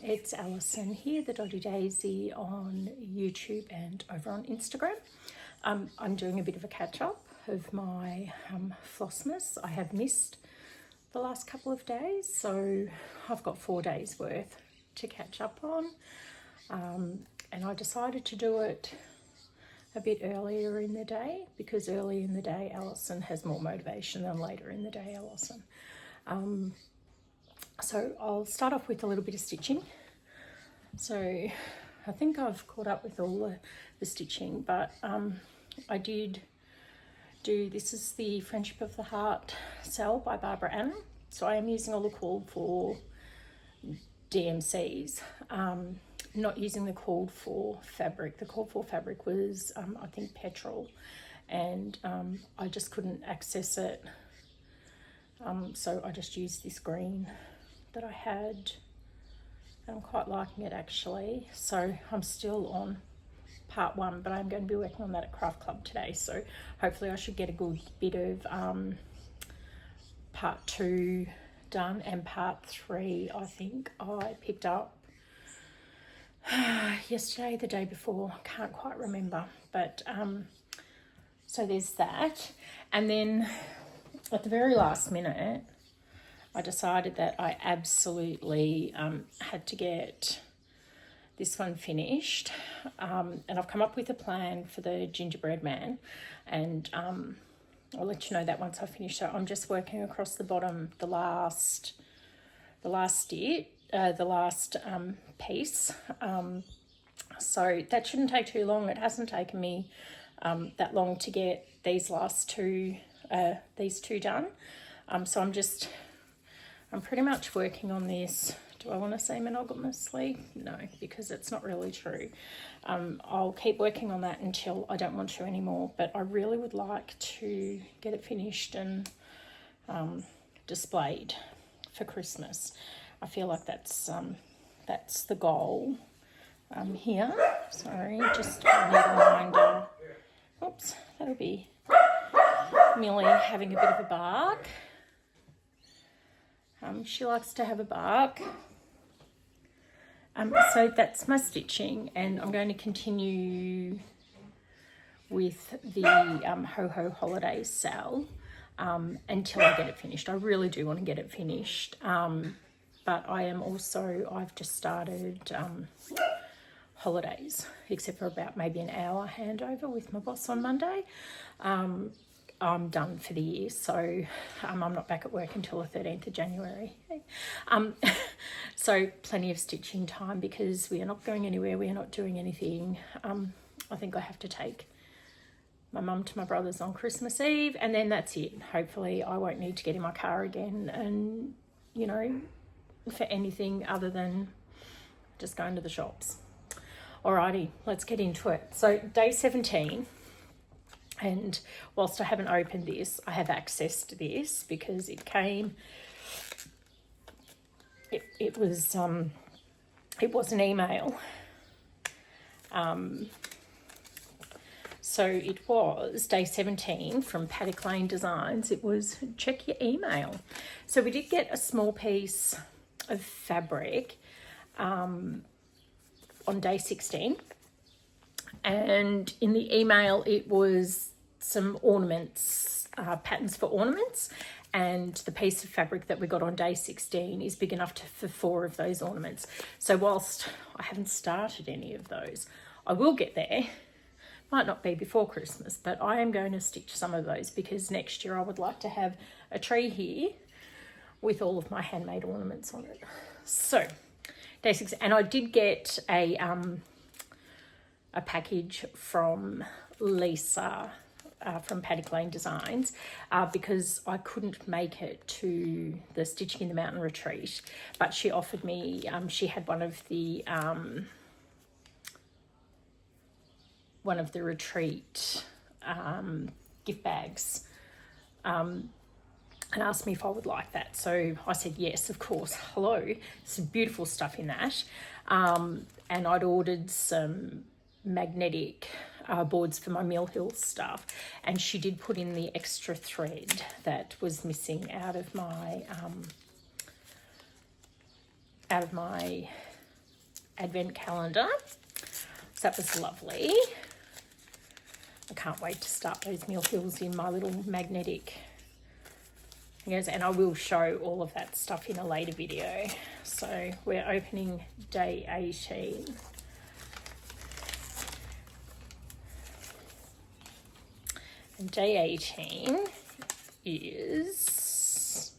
It's Alison here, the Dodgy Daisy on YouTube and over on Instagram. I'm doing a bit of a catch-up of my Flossmas. I have missed the last couple of days, so I've got 4 days worth to catch up on. And I decided to do it a bit earlier in the day because early in the day Alison has more motivation than later in the day Alison. So I'll start off with a little bit of stitching. So I think I've caught up with all the stitching, but I did do, this is the Friendship of the Heart cell by Barbara Anna. So I am using all the cord for DMCs, not using the cord for fabric. The cord for fabric was, I think, petrol, and I just couldn't access it. So I just used this green that I had. I'm quite liking it actually. So I'm still on part 1, but I'm going to be working on that at Craft Club today. So hopefully I should get a good bit of part 2 done, and part 3 I think I picked up yesterday, the day before, can't quite remember. But so there's that. And then at the very last minute, I decided that I absolutely had to get this one finished. And I've come up with a plan for the gingerbread man, and I'll let you know that once I finish. So I'm just working across the bottom, the last stitch, the last piece. So that shouldn't take too long. It hasn't taken me that long to get these last two done. So I'm pretty much working on this. Do I want to say monogamously? No, because it's not really true. I'll keep working on that until I don't want to anymore, but I really would like to get it finished and displayed for Christmas. I feel like that's the goal here. Sorry, just a little reminder. Oops, that'll be Millie having a bit of a bark. She likes to have a bark. So that's my stitching, and I'm going to continue with the Ho Ho Holidays cell until I get it finished. I really do want to get it finished, but I've just started holidays, except for about maybe an hour handover with my boss on Monday. I'm done for the year, so I'm not back at work until the 13th of January. So plenty of stitching time because we are not going anywhere, we are not doing anything. I think I have to take my mum to my brother's on Christmas Eve, and then that's it. Hopefully I won't need to get in my car again and, you know, for anything other than just going to the shops. Alrighty, let's get into it. So day 17. And whilst I haven't opened this, I have accessed this because it came, it was an email. So it was day 17 from Paddock Designs. It was check your email. So we did get a small piece of fabric on day 16. And in the email it was some ornaments, patterns for ornaments, and the piece of fabric that we got on day 16 is big enough for 4 of those ornaments. So whilst I haven't started any of those, I will get there. Might not be before Christmas, but I am going to stitch some of those because next year I would like to have a tree here with all of my handmade ornaments on it. So day 6, and I did get a package from Lisa from Paddock Designs because I couldn't make it to the Stitching in the Mountain retreat, but she offered me, she had one of the retreat gift bags and asked me if I would like that. So I said yes, of course. Hello, some beautiful stuff in that. And I'd ordered some magnetic boards for my Mill Hill stuff, and she did put in the extra thread that was missing out of my advent calendar. So that was lovely. I can't wait to start those meal hills in my little magnetic things, and I will show all of that stuff in a later video. So we're opening day 18. And day 18 is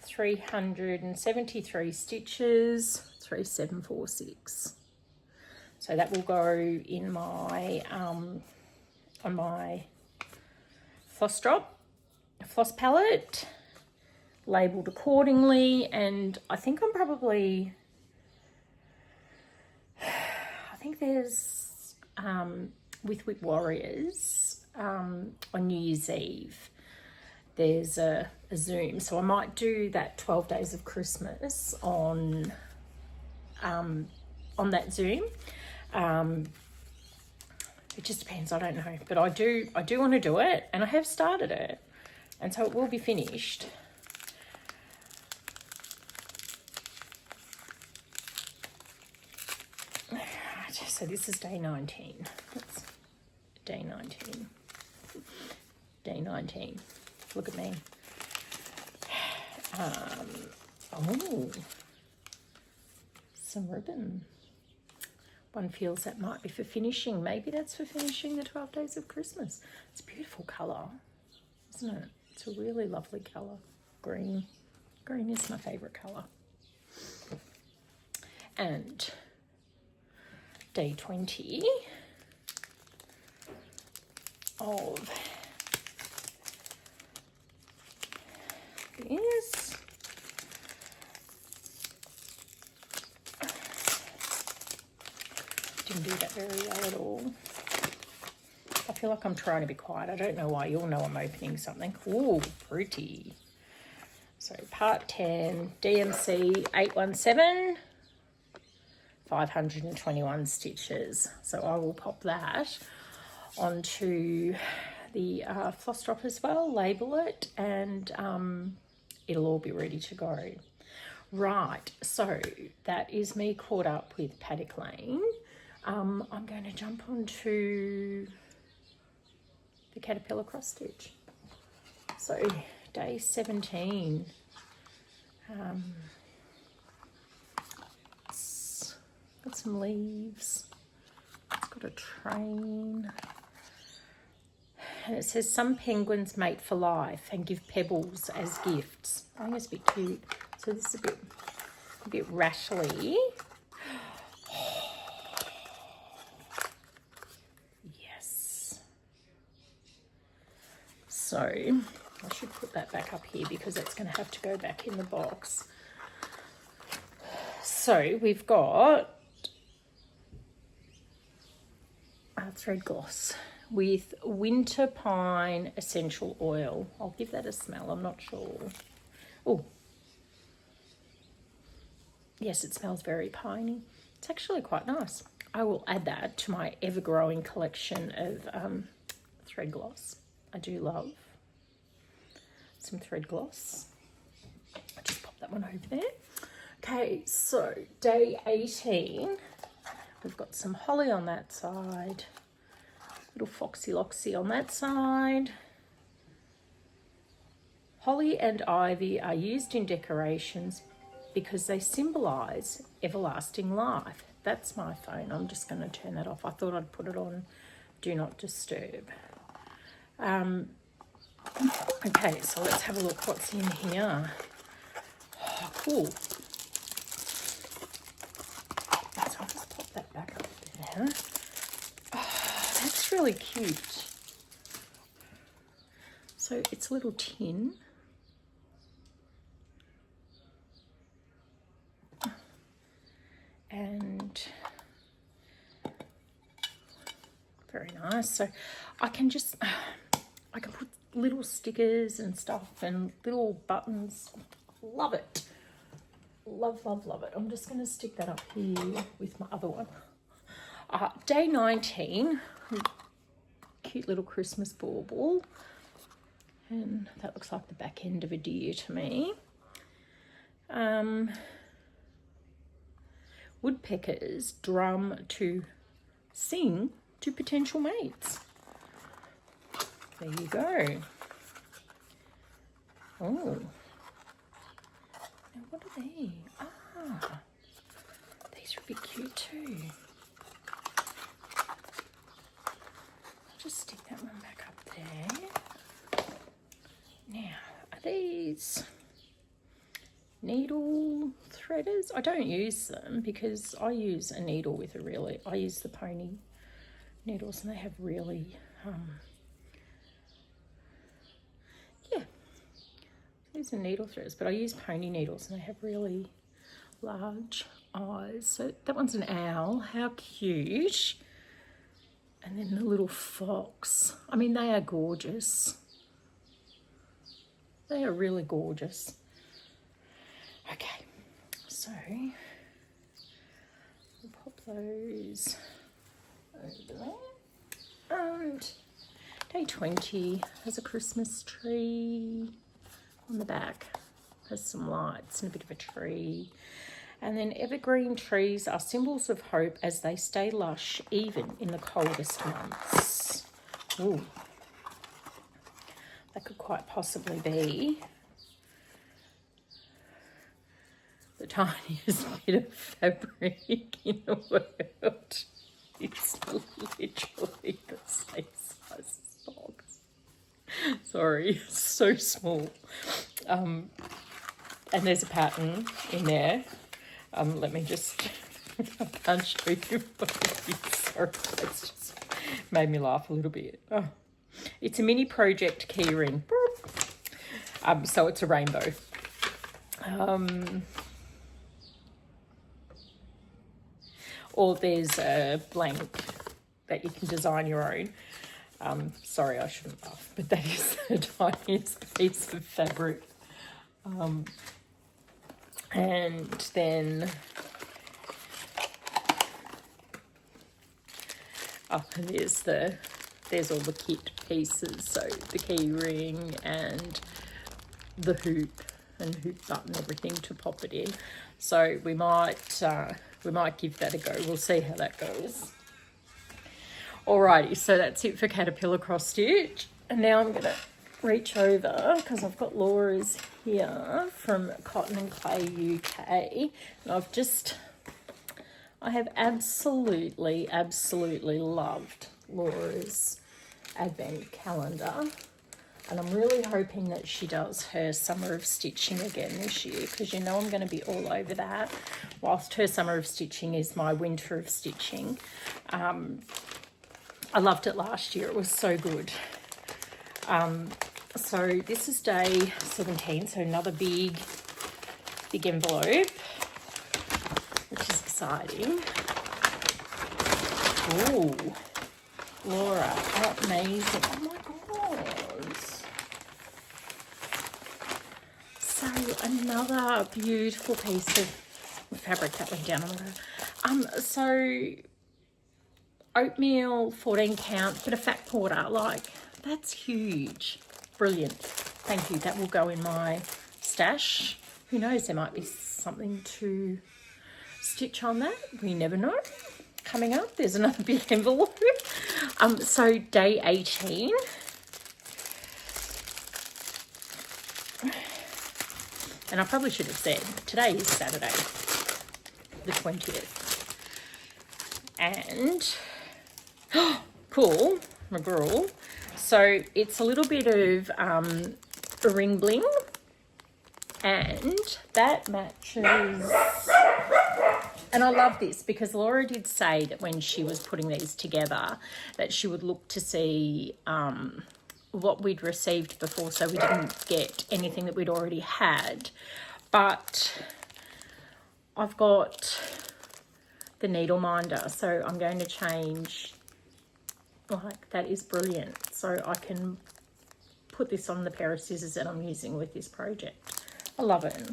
373 stitches, 3746. So that will go in my on my floss palette, labelled accordingly, and I think there's with Whip Warriors on New Year's Eve, there's a Zoom, so I might do that 12 Days of Christmas on that Zoom. It just depends, I don't know, but I do want to do it, and I have started it, and so it will be finished. So this is day 19. That's day 19. Day 19. Look at me. Oh, some ribbon. One feels that might be for finishing. Maybe that's for finishing the 12 Days of Christmas. It's a beautiful colour, isn't it? It's a really lovely colour. Green. Green is my favourite colour. And day 20 of this. Didn't do that very well at all. I feel like I'm trying to be quiet. I don't know why. You'll know I'm opening something. Ooh, pretty. So part 10, DMC 817, 521 stitches. So I will pop that onto the floss drop as well, label it, and it'll all be ready to go. Right, so that is me caught up with Paddock Lane. I'm going to jump onto the caterpillar cross stitch. So day 17. It's got some leaves. It's got a train. And it says some penguins mate for life and give pebbles as gifts. I think it's a bit cute. So this is a bit rattly. Yes. So I should put that back up here because it's going to have to go back in the box. So we've got thread gloss with winter pine essential oil. I'll give that a smell. I'm not sure. Oh, yes, it smells very piney. It's actually quite nice. I will add that to my ever-growing collection of thread gloss. I do love some thread gloss. I'll just pop that one over there. Okay, so day 18. We've got some holly on that side. Little foxy loxy on that side. Holly and ivy are used in decorations because they symbolise everlasting life. That's my phone. I'm just going to turn that off. I thought I'd put it on Do Not Disturb. Okay, so let's have a look what's in here. Oh, cool. So I'll just pop that back up there. Oh, that's really cute. So it's a little tin. And very nice. So I can put little stickers and stuff and little buttons. Love it. Love, love, love it. I'm just going to stick that up here with my other one. Day 19, cute little Christmas bauble. And that looks like the back end of a deer to me. woodpeckers drum to sing to potential mates. There you go. Oh. Now what are they? Ah. These would be cute too. I'll just stick that one back up there. Now, are these needle threaders? I don't use them because I use a needle with a really, I use the pony needles and they have really, yeah, these are needle threaders, but I use pony needles and they have really large eyes. So that one's an owl, how cute. And then the little fox. I mean, they are gorgeous. They are really gorgeous. Okay, so we'll pop those over there. And day 20 has a Christmas tree on the back. Has some lights and a bit of a tree. And then evergreen trees are symbols of hope as they stay lush even in the coldest months. Ooh. That could quite possibly be the tiniest bit of fabric in the world. It's literally the same size as box. Sorry, it's so small. And there's a pattern in there. Let me just, I can't show you what it is. Sorry, it's just made me laugh a little bit. Oh. It's a mini project keyring. So it's a rainbow. Or there's a blank that you can design your own. Sorry, I shouldn't laugh, but that is the tiniest piece of fabric. And then up and there's all the kit pieces, so the key ring and the hoop and hoop button, everything to pop it in. So we might give that a go. We'll see how that goes. Alrighty, so that's it for caterpillar cross stitch. And now I'm gonna reach over because I've got Laura's here from Cotton and Clay UK, and I have absolutely loved Laura's advent calendar, and I'm really hoping that she does her summer of stitching again this year, because you know I'm going to be all over that, whilst her summer of stitching is my winter of stitching. I loved it last year, it was so good. So this is day 17, so another big envelope, which is exciting. Ooh, Laura, how amazing. Oh my God. So another beautiful piece of fabric that went down on the road. So oatmeal, 14 count, bit of fat porter, like that's huge. Brilliant. Thank you. That will go in my stash. Who knows, there might be something to stitch on that. We never know. Coming up, there's another big envelope. So day 18. And I probably should have said, today is Saturday, the 20th. And, cool, McGraw. So it's a little bit of ring bling, and that matches. And I love this because Laura did say that when she was putting these together that she would look to see what we'd received before, so we didn't get anything that we'd already had. But I've got the needle minder, so I'm going to change. Like, that is brilliant. So I can put this on the pair of scissors that I'm using with this project. I love it.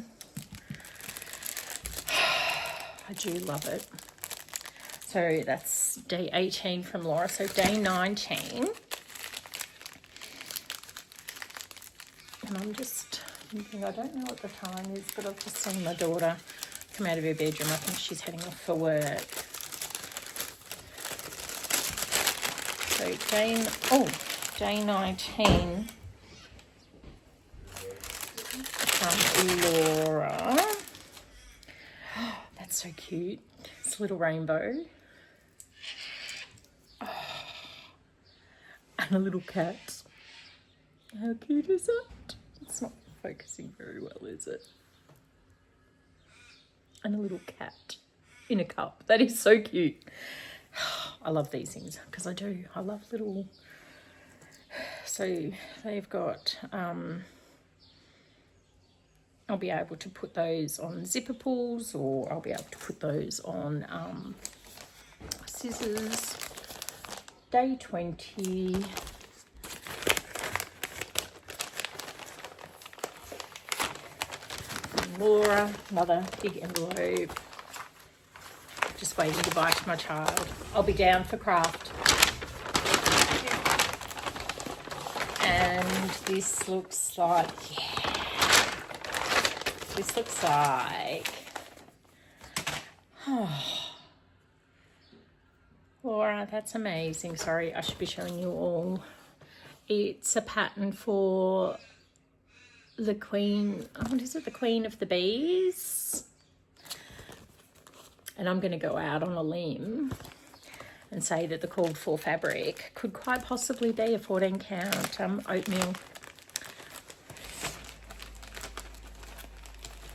I do love it. So that's day 18 from Laura. So day 19. And I'm just thinking, I don't know what the time is, but I've just seen my daughter come out of her bedroom. I think she's heading off for work. So day 19 from Laura. Oh, that's so cute. It's a little rainbow. Oh, and a little cat. How cute is it? It's not focusing very well, is it? And a little cat in a cup. That is so cute. I love these things because I do. I love little... So they've got... I'll be able to put those on zipper pulls, or I'll be able to put those on scissors. Day 20. Laura, another big envelope. Just waiting to buy to my child. I'll be down for craft. And this looks like, this looks like, oh, Laura, that's amazing. Sorry, I should be showing you all. It's a pattern for the Queen, what is it? The Queen of the Bees. And I'm going to go out on a limb and say that the called for fabric could quite possibly be a 14 count oatmeal.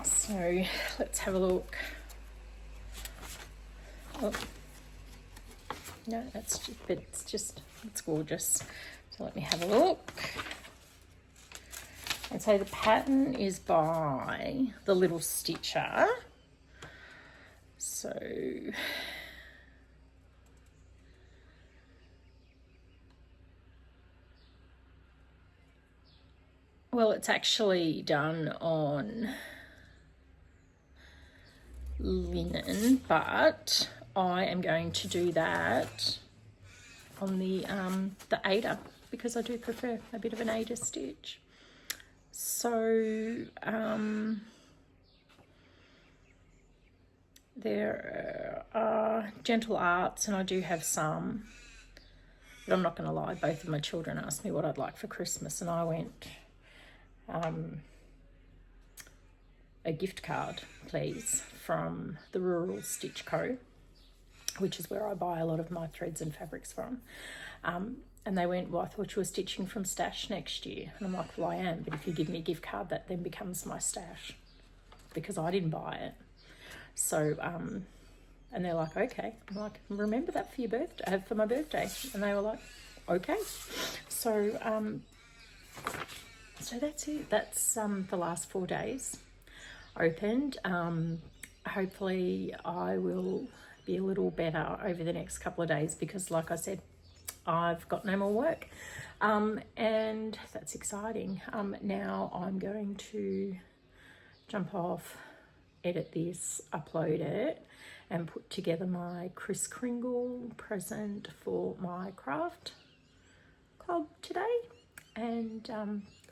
So let's have a look. Oh. No, that's just, but it's gorgeous. So let me have a look. And so the pattern is by the Little Stitcher. So well, it's actually done on linen, but I am going to do that on the Ada because I do prefer a bit of an Ada stitch. So there are Gentle Arts, and I do have some, but I'm not going to lie, both of my children asked me what I'd like for Christmas, and I went, a gift card, please, from the Rural Stitch Co., which is where I buy a lot of my threads and fabrics from. And they went, well, I thought you were stitching from stash next year. And I'm like, well, I am, but if you give me a gift card, that then becomes my stash because I didn't buy it. So, and they're like, okay. I'm like, remember that for your birthday, for my birthday. And they were like, okay. So, so that's it. That's the last 4 days opened. Hopefully I will be a little better over the next couple of days because, like I said, I've got no more work, and that's exciting. Now I'm going to jump off, edit this, upload it, and put together my Kris Kringle present for my craft club today. And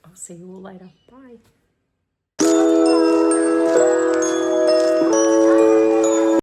I'll see you all later. Bye.